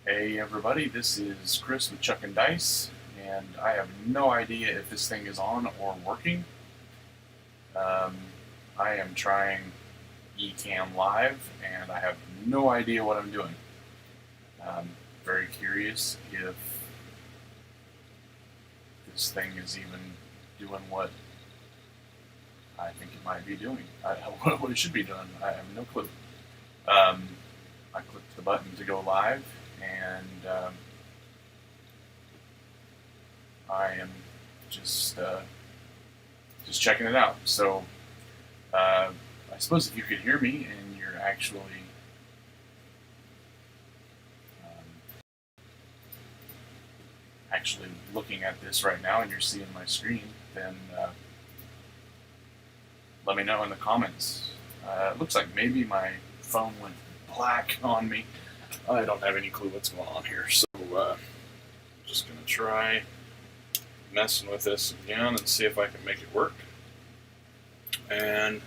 Hey everybody, this is Chris with Chuck and Dice, and I have no idea if this thing is on or working. Um, I am trying Ecamm Live, and I have no idea what I'm doing. Very curious if this thing is even doing what I think it might be doing. What it should be doing. I have no clue. Um, I clicked the button to go live, and I am just checking it out. So I suppose if you could hear me and you're actually looking at this right now and you're seeing my screen, then let me know in the comments. It looks like maybe my phone went black on me. I don't have any clue what's going on here, so I'm just gonna try messing with this again and see if I can make it work. And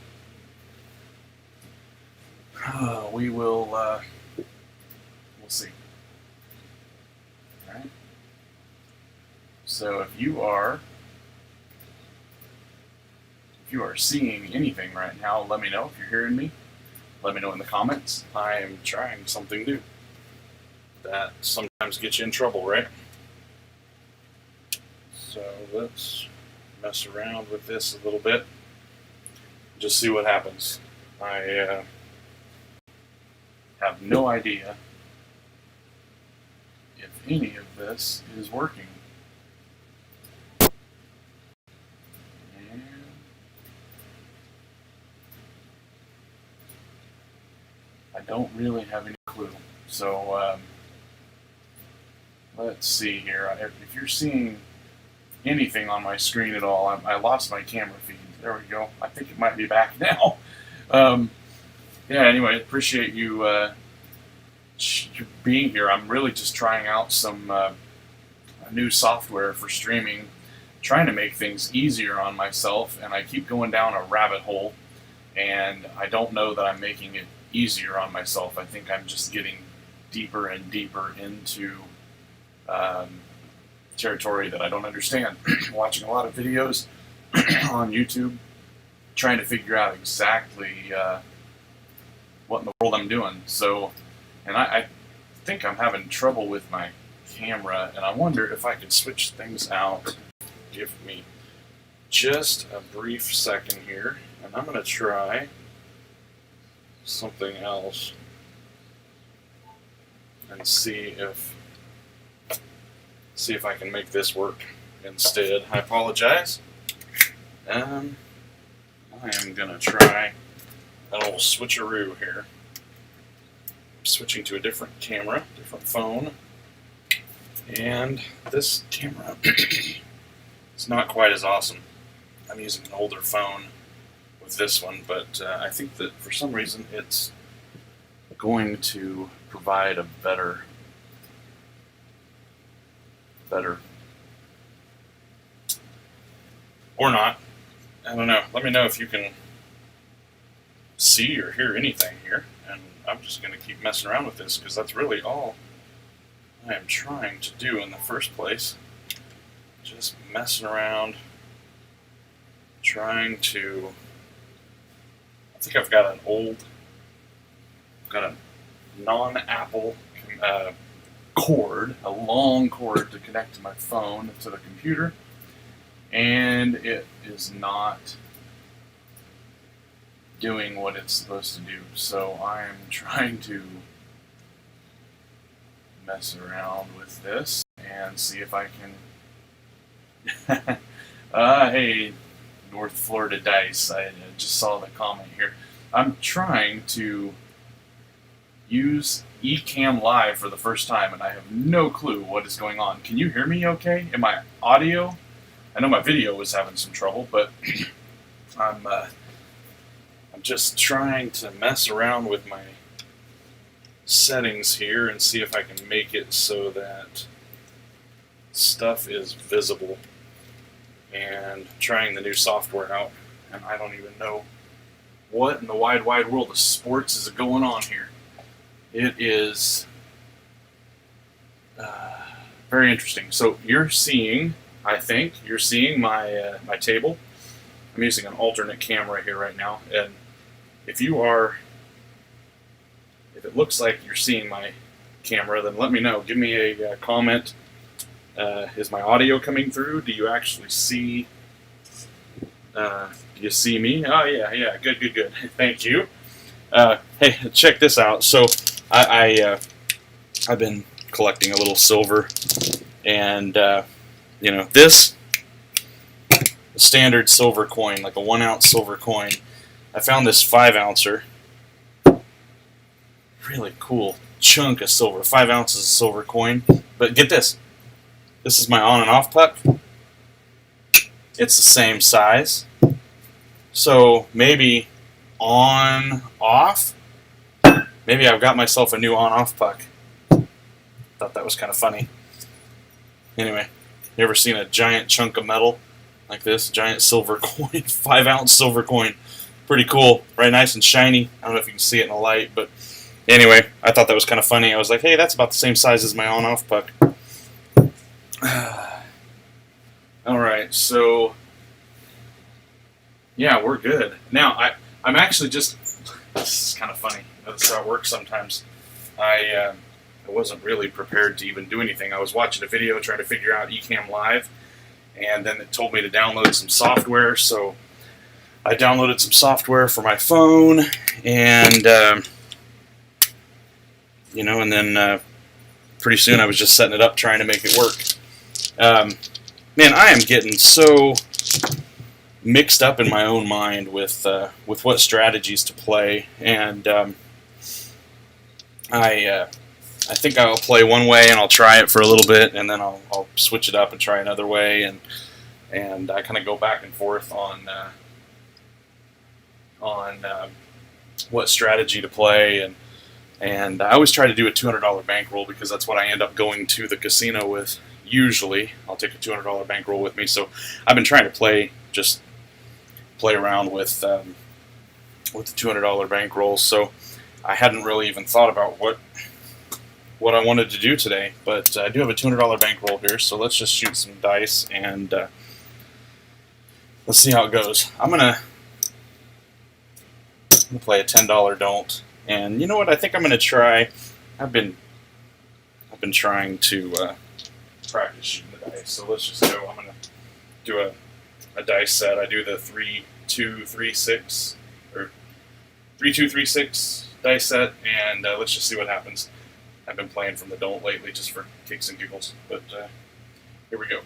we'll see. All right. So if you are seeing anything right now, let me know. If you're hearing me, let me know in the comments. I am trying something new. That sometimes gets you in trouble, right? So let's mess around with this a little bit. Just see what happens. I have no idea if any of this is working. And I don't really have any clue. So let's see here. If you're seeing anything on my screen at all, I lost my camera feed. There we go. I think it might be back now. Yeah, anyway, appreciate you being here. I'm really just trying out some new software for streaming, trying to make things easier on myself, and I keep going down a rabbit hole, and I don't know that I'm making it easier on myself. I think I'm just getting deeper and deeper into territory that I don't understand. Watching a lot of videos on YouTube, trying to figure out exactly what in the world I'm doing. So, and I think I'm having trouble with my camera, and I wonder if I could switch things out. Give me just a brief second here, and I'm going to try something else and see if I can make this work instead. I apologize. I am going to try an old switcheroo here. I'm switching to a different camera, different phone, and this camera is not quite as awesome. I'm using an older phone with this one, but I think that for some reason it's going to provide a better, or not. I don't know. Let me know if you can see or hear anything here, and I'm just going to keep messing around with this because that's really all I am trying to do in the first place. Just messing around, trying to. I think I've got a non-Apple cord, a long cord to connect to my phone to the computer, and it is not doing what it's supposed to do. So I am trying to mess around with this and see if I can. Hey, North Florida Dice, I just saw the comment here. I'm trying to use Ecamm Live for the first time, and I have no clue what is going on. Can you hear me okay? Am I audio? I know my video was having some trouble, but I'm just trying to mess around with my settings here and see if I can make it so that stuff is visible, and trying the new software out, and I don't even know what in the wide world of sports is going on here. It is Very interesting. So you're seeing, I think, you're seeing my table. I'm using an alternate camera here right now, and if you are, if it looks like you're seeing my camera, then let me know. Give me a comment. Is my audio coming through? Do you actually see? Do you see me? Oh yeah, good. Thank you. Hey, check this out. So I've been collecting a little silver, and this standard silver coin, like a 1 ounce silver coin. I found this 5 ouncer, really cool chunk of silver, 5 ounces of silver coin. But get this, this is my on and off puck. It's the same size, so maybe on off. Maybe I've got myself a new on off puck. Thought that was kind of funny. Anyway, you ever seen a giant chunk of metal like this? Giant silver coin, 5 ounce silver coin. Pretty cool, right? Nice and shiny. I don't know if you can see it in the light, but anyway, I thought that was kind of funny. I was like, hey, that's about the same size as my on off puck. Alright, so yeah, we're good. Now, I'm actually just, this is kind of funny. That's how it works sometimes. I wasn't really prepared to even do anything. I was watching a video trying to figure out Ecamm Live, and then it told me to download some software, so I downloaded some software for my phone, and and then pretty soon I was just setting it up, trying to make it work. Man, I am getting so mixed up in my own mind with what strategies to play, and I think I'll play one way and I'll try it for a little bit, and then I'll switch it up and try another way, and I kind of go back and forth on what strategy to play, and I always try to do a $200 bankroll because that's what I end up going to the casino with. Usually, I'll take a $200 bankroll with me. So I've been trying to play around with the $200 bankroll. So I hadn't really even thought about what I wanted to do today, but I do have a $200 bankroll here. So let's just shoot some dice and let's see how it goes. I'm gonna play a $10 don't, and you know what? I think I'm gonna try. I've been trying to practice shooting the dice, so let's just go. I'm gonna do a dice set. I do the 3, 2, 3, 6, or 3, 2, 3, 6 dice set, and let's just see what happens. I've been playing from the don't lately just for kicks and giggles, but here we go.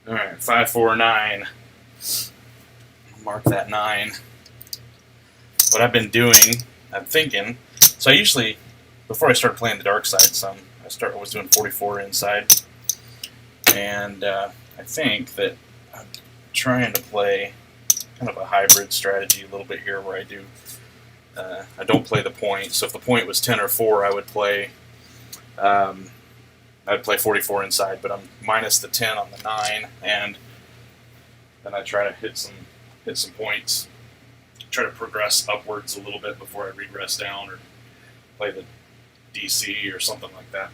All right, 5, 4, 9. Mark that 9. What I've been doing, I'm thinking. So I usually, before I started playing the dark side some, I was doing 44 inside, and I think that I'm trying to play kind of a hybrid strategy a little bit here, where I don't play the point. So if the point was 10 or 4, I would play. I'd play 44 inside, but I'm minus the 10 on the 9, and then I try to hit some points. Try to progress upwards a little bit before I regress down or play the DC or something like that.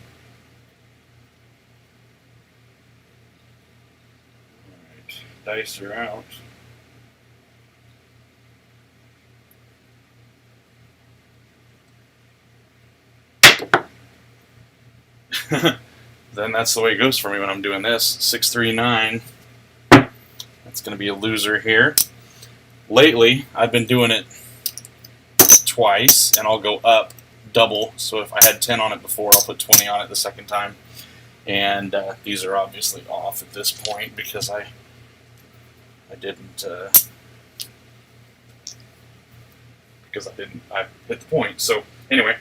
Alright, dice are out. Then that's the way it goes for me when I'm doing this. 6, 3, 9. That's going to be a loser here. Lately, I've been doing it twice, and I'll go up double. So if I had 10 on it before, I'll put 20 on it the second time. And these are obviously off at this point because I hit the point. So anyway.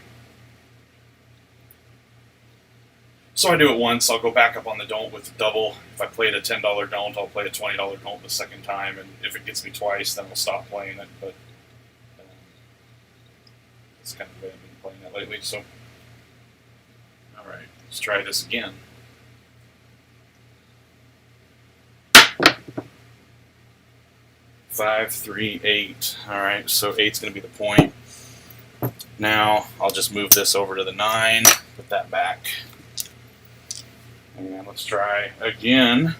So I do it once, I'll go back up on the don't with the double. If I played a $10 don't, I'll play a $20 don't the second time, and if it gets me twice, then I'll stop playing it, but that's kind of the way I've been playing it lately, so. Alright, let's try this again. Five, 3, 8. Alright, so 8's going to be the point. Now I'll just move this over to the 9, put that back. And let's try again.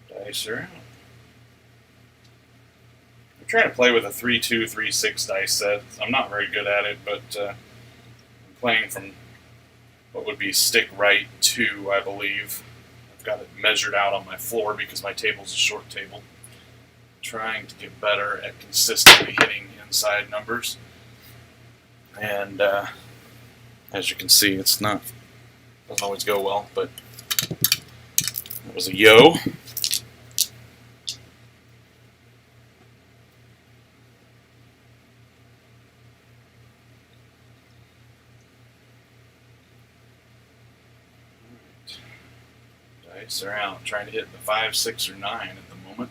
Dice are out. I'm trying to play with a 3-2, 3-6 dice set. I'm not very good at it, but I'm playing from what would be stick right 2, I believe. I've got it measured out on my floor because my table's a short table. Trying to get better at consistently hitting inside numbers. And as you can see, doesn't always go well, but it was a yo. Dice are out. Trying to hit the 5, 6, or 9 at the moment.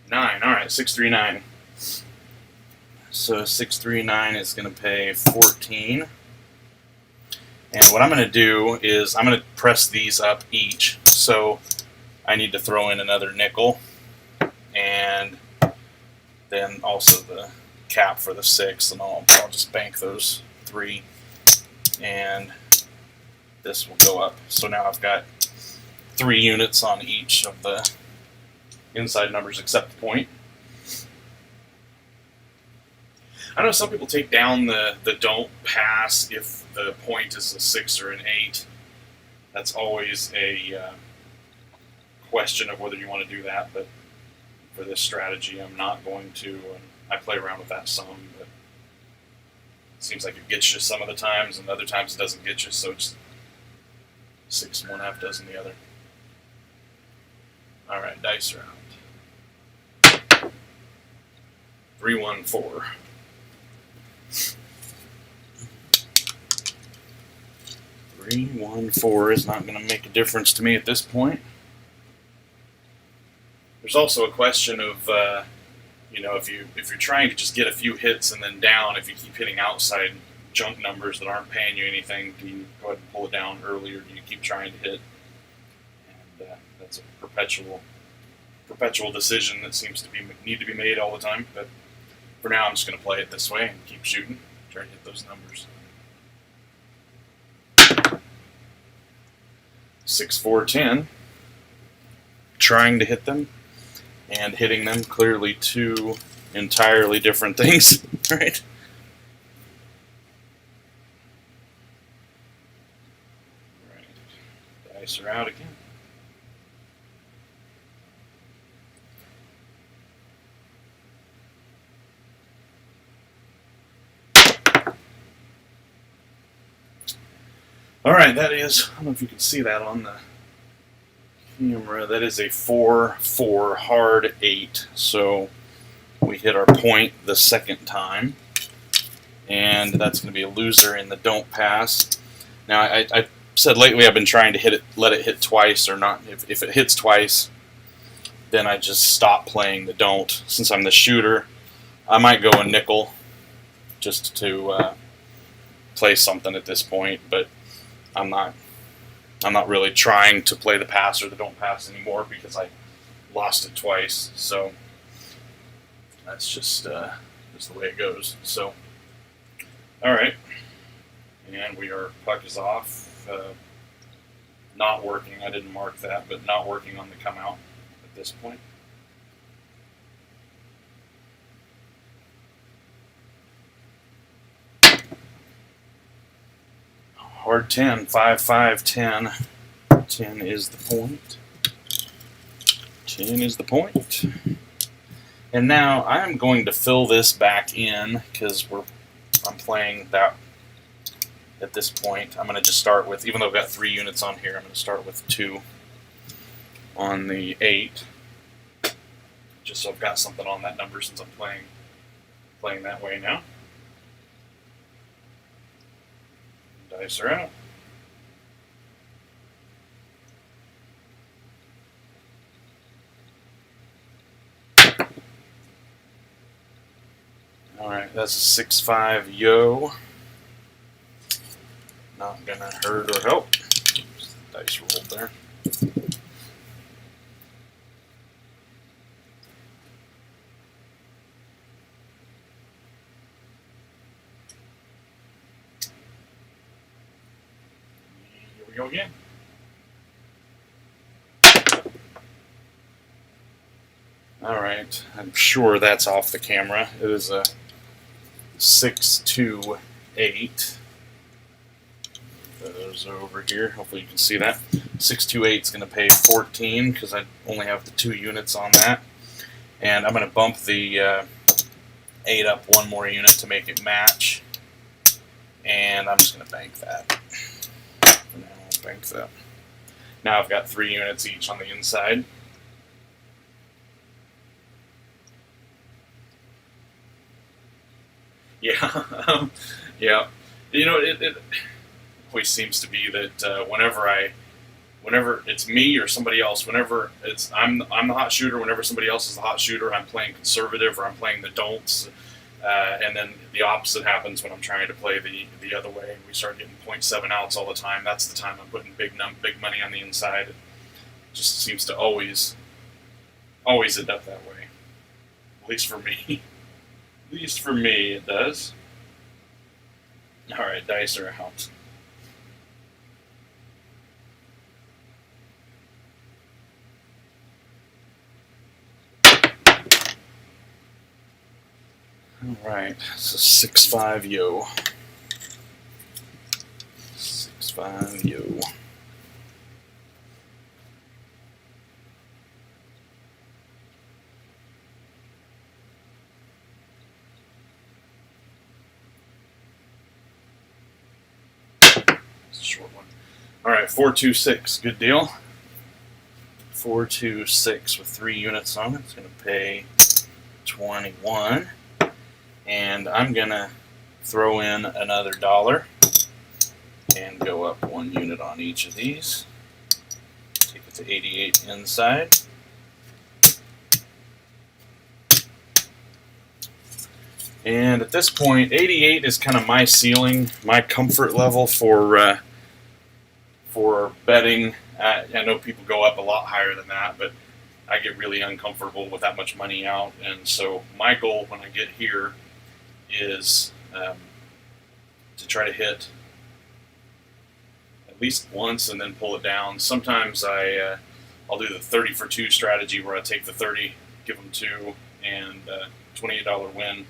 9. All right, 6, 3, 9. So 6, 3, 9 is going to pay 14. And what I'm going to do is I'm going to press these up each. So I need to throw in another nickel, and then also the cap for the 6, and I'll just bank those 3, and this will go up. So now I've got 3 units on each of the inside numbers except the point. I know some people take down the don't pass if the point is a 6 or an 8. That's always a question of whether you want to do that, but for this strategy I'm not going to. And I play around with that some, but it seems like it gets you some of the times, and other times it doesn't get you, so it's 6 in one, half dozen the other. Alright, dice are out. 3, 1, 4. 3, 1, 4 is not going to make a difference to me at this point. There's also a question of, if you're trying to just get a few hits and then down, if you keep hitting outside junk numbers that aren't paying you anything, do you go ahead and pull it down early, or do you keep trying to hit? And that's a perpetual decision that seems to need to be made all the time. But for now, I'm just going to play it this way and keep shooting, try to hit those numbers. 6, 4, 10. Trying to hit them and hitting them, clearly 2 entirely different things, right? Right. Dice are out again. Alright, that is, I don't know if you can see that on the camera, that is a 4, 4, hard 8. So we hit our point the second time, and that's going to be a loser in the don't pass. Now, I said lately I've been trying to let it hit twice, or not. If it hits twice, then I just stop playing the don't. Since I'm the shooter, I might go a nickel just to play something at this point, but I'm not really trying to play the pass or the don't pass anymore because I lost it twice. So that's just the way it goes. So, all right, and puck is off. Not working. I didn't mark that, but not working on the come out at this point. Hard 10, 5, 5, 10. 10 is the point. 10 is the point. And now I'm going to fill this back in because I'm playing that at this point. I'm going to just start with, even though I've got 3 units on here, I'm going to start with 2 on the 8. Just so I've got something on that number since I'm playing that way now. Dice are out. Alright, that's a 6, 5 yo. Not gonna hurt or help. Dice rolled there. Here we go again. Alright, I'm sure that's off the camera. It is a 628. Those over here. Hopefully you can see that. 628 is going to pay 14 because I only have the 2 units on that. And I'm going to bump the 8 up 1 more unit to make it match. And I'm just going to bank that. For now, I'll bank that. Now I've got 3 units each on the inside. Yeah, yeah. You know, it always seems to be that whenever it's me or somebody else, whenever I'm the hot shooter, whenever somebody else is the hot shooter, I'm playing conservative or I'm playing the don'ts, and then the opposite happens when I'm trying to play the other way. We start getting 0.7 outs all the time. That's the time I'm putting big money on the inside. It just seems to always end up that way. At least for me. At least for me, it does. Alright, dice are out. Alright, so 6-5 yo. 6-5 yo. Short one. Alright, 4-2-6, good deal. 4-2-6 with 3 units on it. It's going to pay 21. And I'm going to throw in another $1 and go up 1 unit on each of these. Take it to 88 inside. And at this point, 88 is kind of my ceiling, my comfort level for betting. I know people go up a lot higher than that, but I get really uncomfortable with that much money out. And so my goal when I get here is to try to hit at least once and then pull it down. Sometimes I'll do the 30 for 2 strategy where I take the 30, give them 2, and $28 win.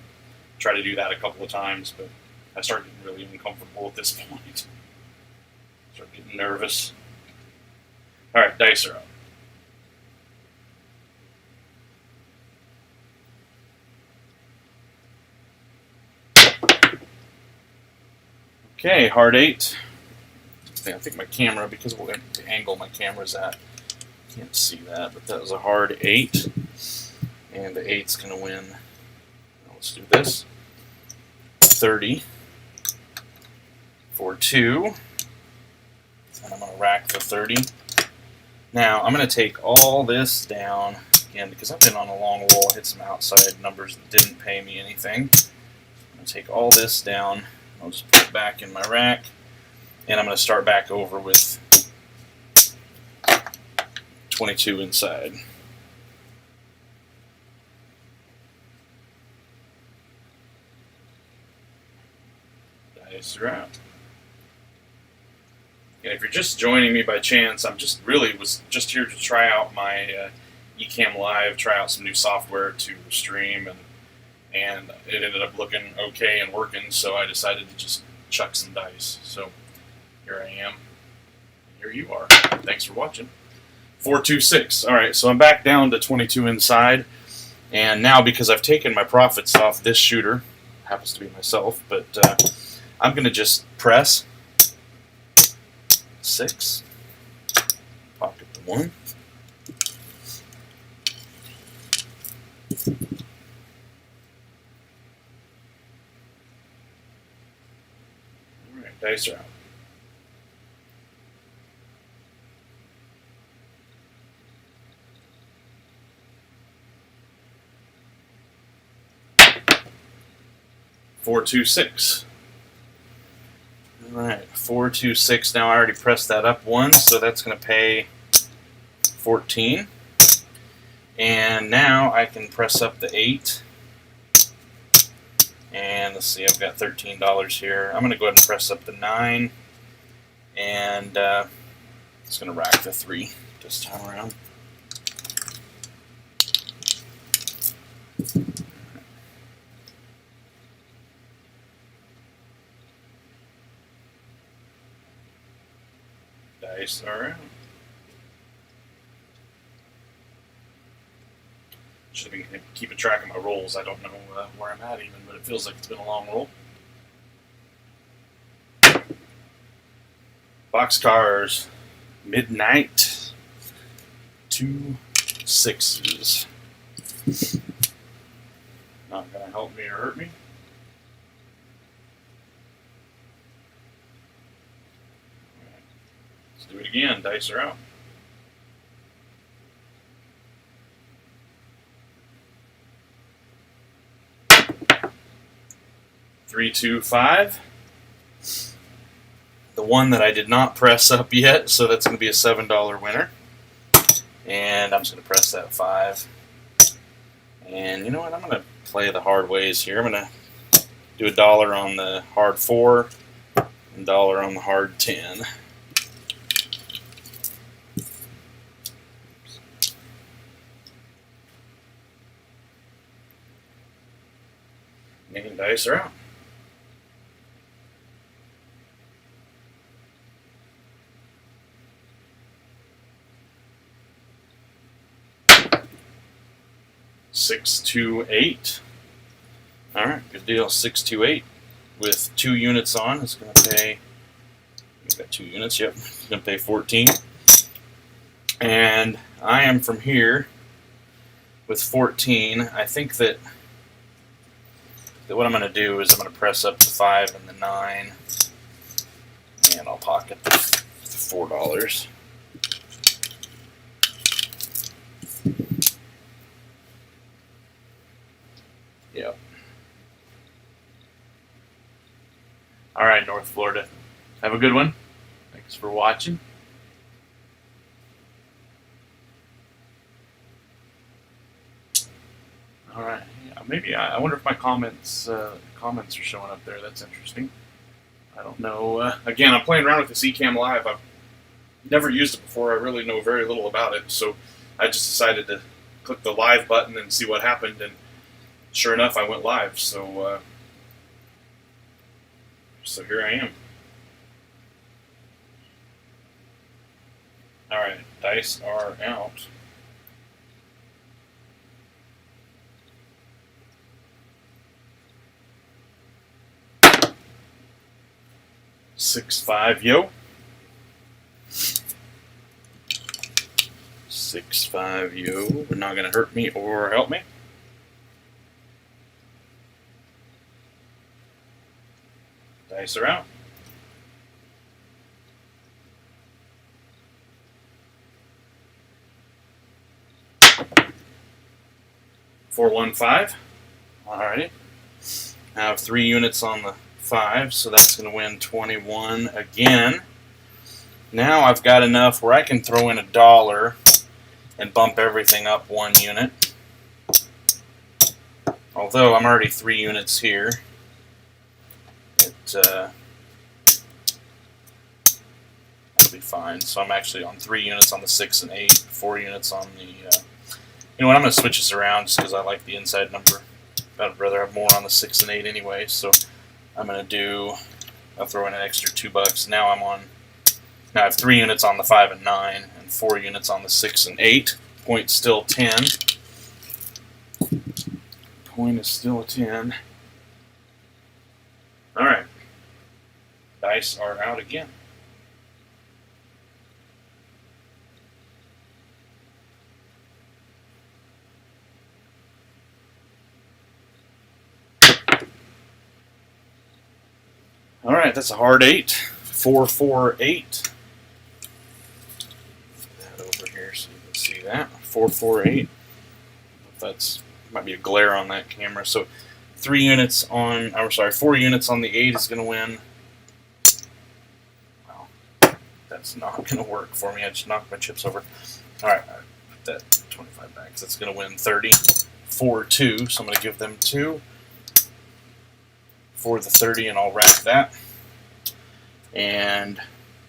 Try to do that a couple of times, but I start getting really uncomfortable at this point. Start getting nervous. All right, dice are up. Okay, hard 8. I think my camera, because of the angle my camera's at, can't see that, but that was a hard 8. And the 8's going to win. Let's do this. 30 for 2. And I'm going to rack the 30. Now, I'm going to take all this down, again, because I've been on a long roll, hit some outside numbers that didn't pay me anything. I'm going to take all this down. I'll just put it back in my rack. And I'm going to start back over with 22 inside. Dice are out. And if you're just joining me by chance, I'm just just here to try out my Ecamm Live, try out some new software to stream, and it ended up looking okay and working, so I decided to just chuck some dice. So here I am. Here you are. Thanks for watching. 4-2-6. All right, so I'm back down to 22 inside, and now because I've taken my profits off this shooter, happens to be myself, but I'm going to just press 6, pocket the 1, alright, dice are out. Four, 2, 6. Alright, 4-2-6. Now I already pressed that up once, so that's going to pay 14. And now I can press up the 8. And let's see, I've got $13 here. I'm going to go ahead and press up the 9. And it's going to rack the 3 this time around. Dice are out. Should be keeping track of my rolls. I don't know where I'm at even, but it feels like it's been a long roll. Boxcars, midnight, 2 6s. Not gonna help me or hurt me. Let's do it again. Dice are out. Three, 2, 5. The one that I did not press up yet, so that's going to be a $7 winner. And I'm just going to press that 5. And you know what? I'm going to play the hard ways here. I'm going to do $1 on the hard 4 and $1 on the hard 10. And dice are out. Six, 2, 8. All right, good deal. 6, 2, 8 with 2 units on. It's going to pay. We've got 2 units. Yep, it's going to pay 14. And I am from here with 14. I think that what I'm going to do is I'm going to press up the 5 and the 9, and I'll pocket the $4. Yep. All right, North Florida. Have a good one. Thanks for watching. All right. Yeah, maybe I wonder if my comments are showing up there. That's interesting. I don't know. Again, I'm playing around with the Ecamm Live. I've never used it before. I really know very little about it, so I just decided to click the live button and see what happened. And sure enough, I went live. So here I am. All right, dice are out. Six, 5, yo. 6, 5, yo. We're not gonna hurt me or help me. Dice are out. Four, 1, 5. Alrighty. I have 3 units on the 5, so that's going to win 21 again. Now I've got enough where I can throw in $1 and bump everything up 1 unit. Although I'm already 3 units here, it'll be fine. So I'm actually on 3 units on the 6 and 8, 4 units on the. You know what? I'm going to switch this around just because I like the inside number. I'd rather have more on the 6 and 8 anyway. So I'm going to I'll throw in an extra $2. Now I have 3 units on the 5 and 9 and 4 units on the 6 and 8. Point still 10. Point is still a 10. All right. Dice are out again. All right, that's a hard 8. 4, 4, 8. Put that over here so you can see that. 4, 4, 8. That's might be a glare on that camera. So 3 units on. I'm sorry, 4 units on the 8 is going to win. Well, that's not going to work for me. I just knocked my chips over. All right. that 25 back. That's going to win 30 for 2. So I'm going to give them 2 for the 30, and I'll rack that. And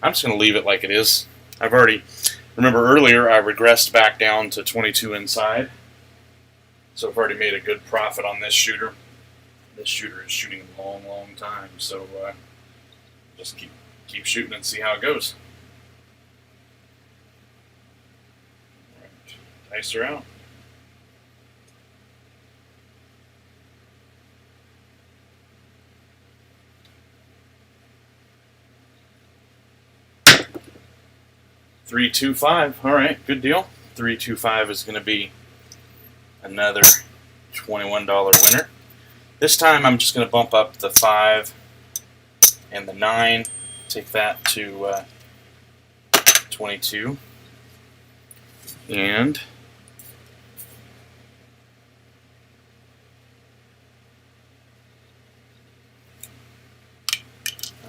I'm just going to leave it like it is. I've already, remember earlier, I regressed back down to 22 inside. So I've already made a good profit on this shooter. This shooter is shooting a long, long time. So just keep shooting and see how it goes. All right, dice are out. $325. All right, good deal. $325 is going to be another $21 winner. This time I'm just going to bump up the 5 and the 9. Take that to 22. And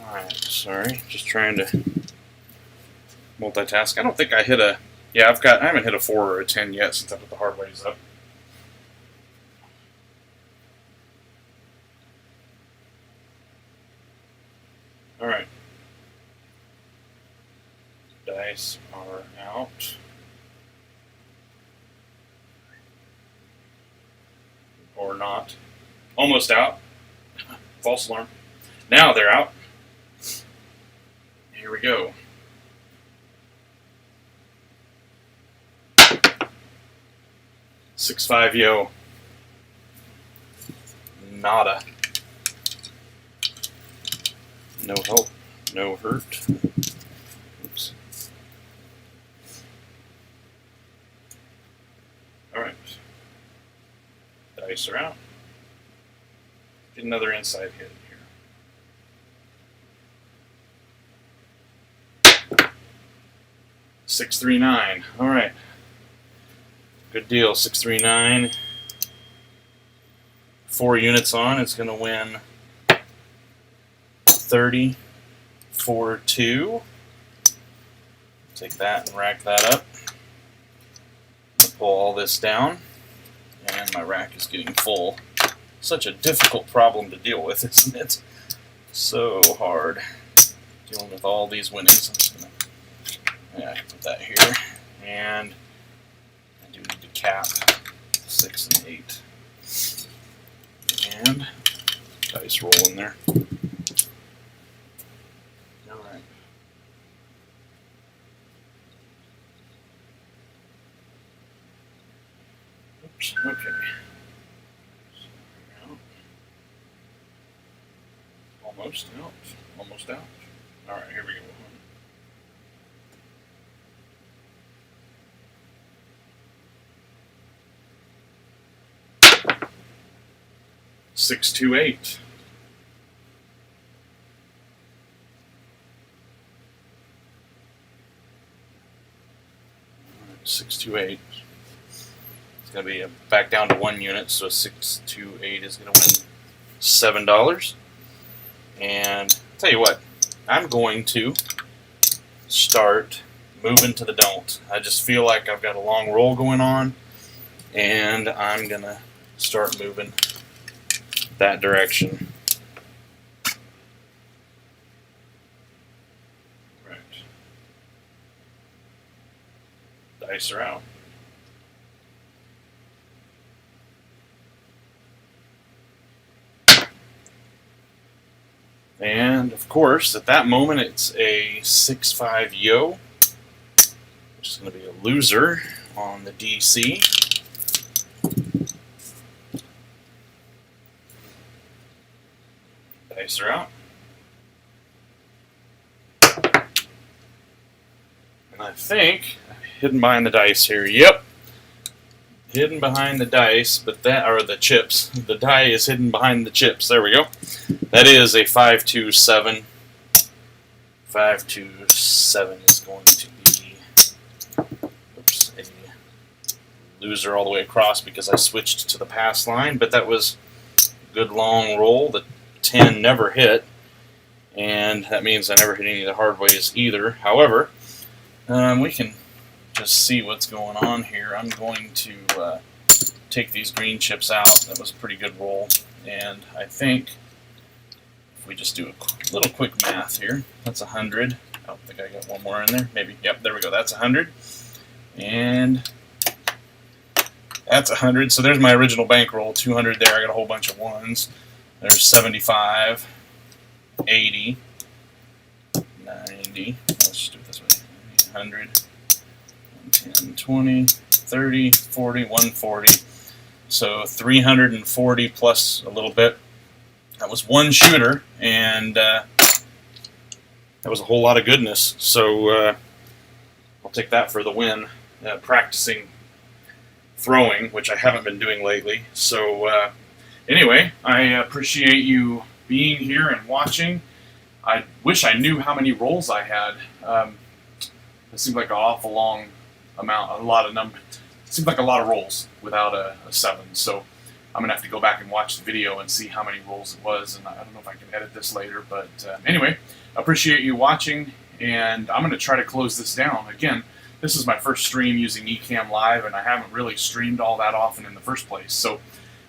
alright, sorry, just trying to multitask. I don't think I hit a, yeah, I haven't hit a 4 or a 10 yet since I put the hard ways up. Alright. Dice are out. Or not. Almost out. False alarm. Now they're out. Here we go. $6-5 yo. Nada. No help, no hurt. Oops. Alright. Dice are out. Get another inside hit here. 639. Alright. Good deal. 639. 4 units on. It's going to win 30 for 2. Take that and rack that up. Pull all this down. And my rack is getting full. Such a difficult problem to deal with, isn't it? So hard. Dealing with all these winnings. I'm just going to put that here. And I do need to cap 6 and 8. And dice roll in there. Alright. Oops, okay. Almost out. Almost out. Alright, here we go. 628. 628. It's going to be back down to 1 unit, so 628 is going to win $7. And I'll tell you what, I'm going to start moving to the don't. I just feel like I've got a long roll going on, and I'm going to start moving that direction. Right. Dice are out. And of course, at that moment, it's a 6-5 yo, which is going to be a loser on the DC. Dice are out. And I think I'm hidden behind the dice here. Yep. Hidden behind the dice, but that, or the chips. The die is hidden behind the chips. There we go. That is a 527. 527 is going to be, oops, a loser all the way across because I switched to the pass line, but that was a good long roll. The 10 never hit, and that means I never hit any of the hard ways either. However, we can just see what's going on here, I'm going to take these green chips out. That was a pretty good roll, and I think if we just do a little quick math here, that's 100. I don't think I got one more in there. Maybe. Yep, there we go. That's 100. And that's 100. So there's my original bankroll. 200 there. I got a whole bunch of ones. There's 75, 80, 90. Let's just do it this way. 100, 10, 20, 30, 40, 140. So 340 plus a little bit. That was one shooter, and that was a whole lot of goodness. So I'll take that for the win. Practicing throwing, which I haven't been doing lately. So anyway, I appreciate you being here and watching. I wish I knew how many rolls I had. It seemed like an awful long amount, a lot of numbers. It seemed like a lot of rolls without a 7. So I'm going to have to go back and watch the video and see how many rolls it was, and I don't know if I can edit this later, but anyway, appreciate you watching, and I'm going to try to close this down. Again, this is my first stream using Ecamm Live, and I haven't really streamed all that often in the first place, so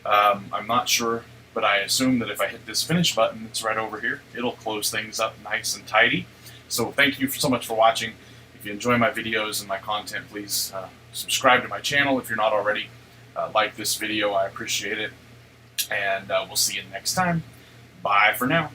I'm not sure, but I assume that if I hit this finish button, it's right over here, it'll close things up nice and tidy. So thank you so much for watching. If you enjoy my videos and my content, please subscribe to my channel if you're not already. Like this video, I appreciate it, and we'll see you next time. Bye for now.